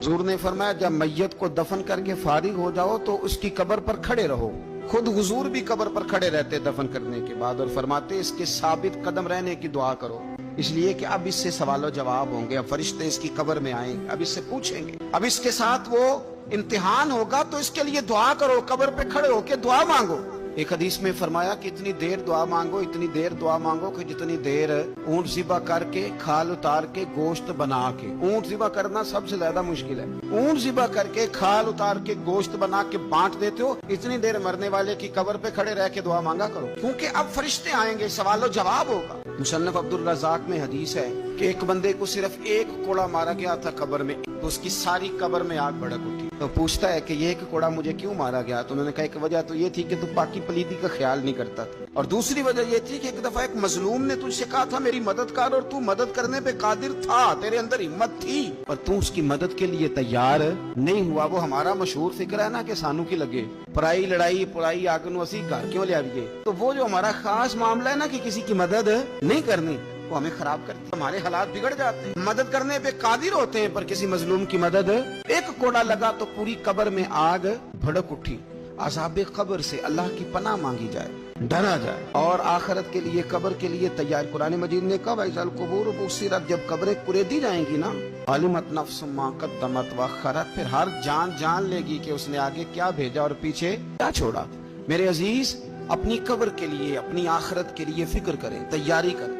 हुजूर ने फरमाया जब मैयत को दफन करके फारिग हो जाओ तो उसकी कब्र पर खड़े रहो। खुद हुजूर भी कब्र पर खड़े रहते दफन करने के बाद, और फरमाते इसके साबित कदम रहने की दुआ करो, इसलिए कि अब इससे सवालों जवाब होंगे, अब फरिश्ते इसकी कब्र में आएंगे, अब इससे पूछेंगे, अब इसके साथ वो इम्तिहान होगा, तो इसके लिए दुआ करो, कब्र पे खड़े होके दुआ मांगो। एक हदीस में फरमाया कि इतनी देर दुआ मांगो, इतनी देर दुआ मांगो कि जितनी देर ऊंट ज़िबा करके खाल उतार के गोश्त बना के, ऊंट ज़िबा करना सबसे ज्यादा मुश्किल है, ऊंट ज़िबा करके खाल उतार के गोश्त बना के बांट देते हो, इतनी देर मरने वाले की कब्र पे खड़े रह के दुआ मांगा करो, क्योंकि अब फरिश्ते आएंगे, सवालो जवाब होगा। मुसन्नफ अब्दुल रज़ाक में हदीस है कि एक बंदे को सिर्फ एक कोड़ा मारा गया था कब्र में, तो उसकी सारी कब्र में आग भड़क उठी। तो पूछता है कि ये एक कोड़ा मुझे क्यों मारा गया? तो उन्होंने कहा एक वजह तो ये थी कि तू पाकी पलीदी का ख्याल नहीं करता था, और दूसरी वजह ये थी कि एक दफा एक मजलूम ने तुझसे कहा था मेरी मदद कर, और तू मदद करने पे कादिर था, तेरे अंदर हिम्मत थी, पर तू उसकी मदद के लिए तैयार नहीं हुआ। वो हमारा मशहूर फिक्र है ना कि सानू की लगे पराई लड़ाई पुराई आग नू असी घर क्यों ले आइए। तो वो जो हमारा खास मामला है ना कि किसी की मदद नहीं करनी, वो हमें खराब करती है, हमारे हालात बिगड़ जाते हैं। मदद करने पे कादिर होते हैं, पर किसी मजलूम की मदद, एक कोड़ा लगा तो पूरी कब्र में आग भड़क उठी। अज़ाबे कब्र से अल्लाह की पनाह मांगी जाए, डरा जाए, और आखिरत के लिए कब्र के लिए तैयार। कुरान मजीद ने कहा वैज़ल कुबूर बुस्सिरत, जब कब्रें कुरेदी जाएंगी ना, अलिमत नफ्सुम मा क़द्दमत व अख़रत, फिर हर जान जान लेगी कि उसने आगे क्या भेजा और पीछे क्या छोड़ा। मेरे अजीज, अपनी कब्र के लिए, अपनी आखिरत के लिए फिक्र करें, तैयारी करें।